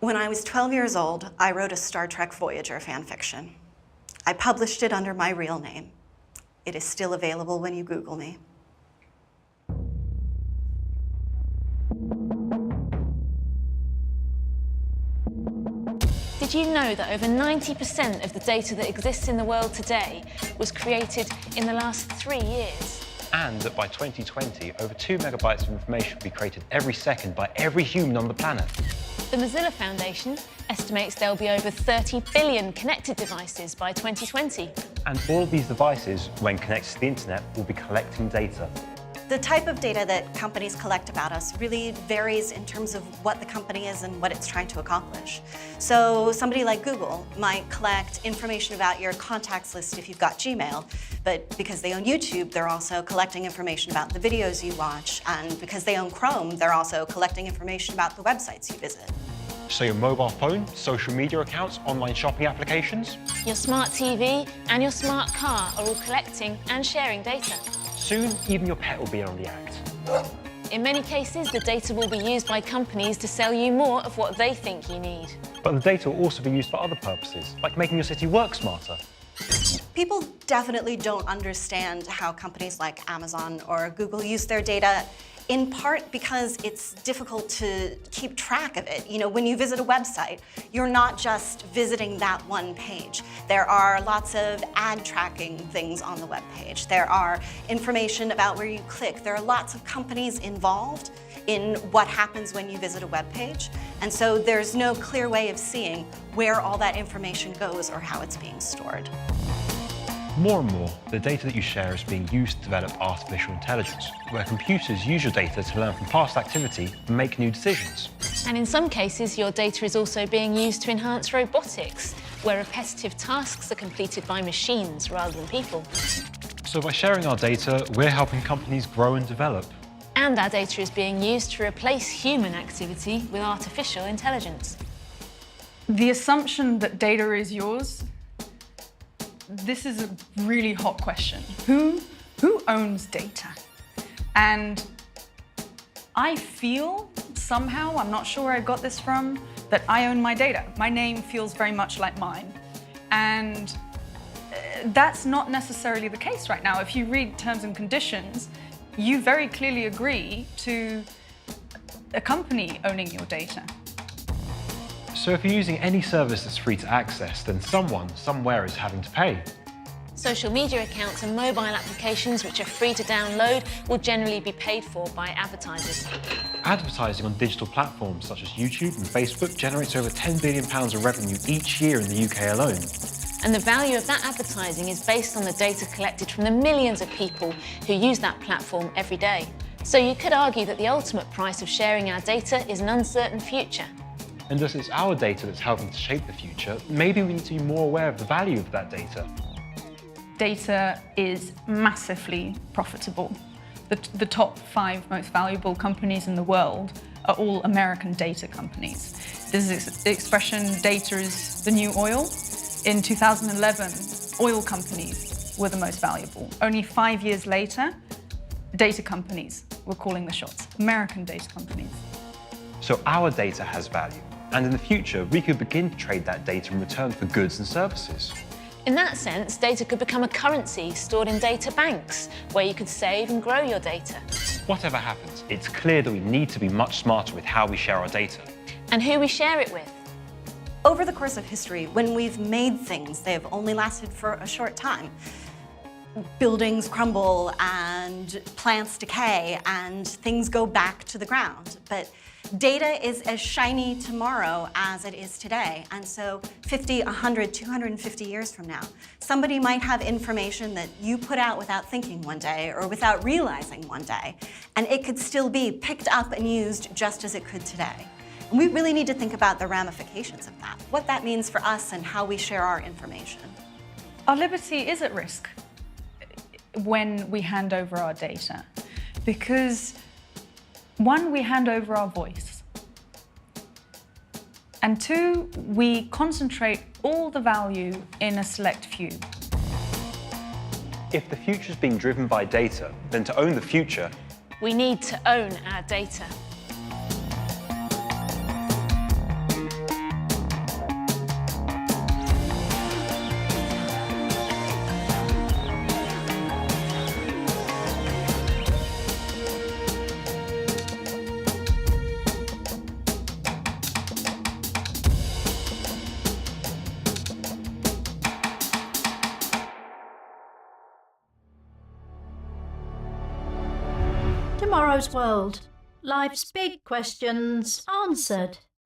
When I was 12 years old, I wrote a Star Trek Voyager fanfiction. I published it under my real name. It is still available when you Google me. Did you know that over 90% of the data that exists in the world today was created in the last 3 years? And that by 2020, over 2 megabytes of information will be created every second by every human on the planet. The Mozilla Foundation estimates there will be over 30 billion connected devices by 2020. And all of these devices, when connected to the internet, will be collecting data. The type of data that companies collect about us really varies in terms of what the company is and what it's trying to accomplish. So somebody like Google might collect information about your contacts list if you've got Gmail, but because they own YouTube, they're also collecting information about the videos you watch, and because they own Chrome, they're also collecting information about the websites you visit. So your mobile phone, social media accounts, online shopping applications? Your smart TV and your smart car are all collecting and sharing data. Soon, even your pet will be on the act. In many cases, the data will be used by companies to sell you more of what they think you need. But the data will also be used for other purposes, like making your city work smarter. People definitely don't understand how companies like Amazon or Google use their data, in part because it's difficult to keep track of it. You know, when you visit a website, you're not just visiting that one page. There are lots of ad tracking things on the web page. There are information about where you click. There are lots of companies involved in what happens when you visit a web page. And so there's no clear way of seeing where all that information goes or how it's being stored. More and more, the data that you share is being used to develop artificial intelligence, where computers use your data to learn from past activity and make new decisions. And in some cases, your data is also being used to enhance robotics, where repetitive tasks are completed by machines rather than people. So by sharing our data, we're helping companies grow and develop. And our data is being used to replace human activity with artificial intelligence. The assumption that data is yours, this is a really hot question. Who owns data? And I feel somehow, I'm not sure where I got this from, that I own my data. My name feels very much like mine. And that's not necessarily the case right now. If you read terms and conditions, you very clearly agree to a company owning your data. So if you're using any service that's free to access, then someone, somewhere is having to pay. Social media accounts and mobile applications which are free to download will generally be paid for by advertisers. Advertising on digital platforms such as YouTube and Facebook generates over £10 billion of revenue each year in the UK alone. And the value of that advertising is based on the data collected from the millions of people who use that platform every day. So you could argue that the ultimate price of sharing our data is an uncertain future. And as it's our data that's helping to shape the future, maybe we need to be more aware of the value of that data. Data is massively profitable. The top 5 most valuable companies in the world are all American data companies. There's this expression, data is the new oil. In 2011, oil companies were the most valuable. Only 5 years later, data companies were calling the shots, American data companies. So our data has value. And in the future, we could begin to trade that data in return for goods and services. In that sense, data could become a currency stored in data banks, where you could save and grow your data. Whatever happens, it's clear that we need to be much smarter with how we share our data. And who we share it with. Over the course of history, when we've made things, they have only lasted for a short time. Buildings crumble and plants decay and things go back to the ground. But data is as shiny tomorrow as it is today. And so 50, 100, 250 years from now, somebody might have information that you put out without thinking one day or without realizing one day, and it could still be picked up and used just as it could today. And we really need to think about the ramifications of that, what that means for us and how we share our information. Our liberty is at risk when we hand over our data, because one, we hand over our voice, and two, we concentrate all the value in a select few. If the future's being driven by data, then to own the future, We need to own our data. Tomorrow's World. Life's big questions answered.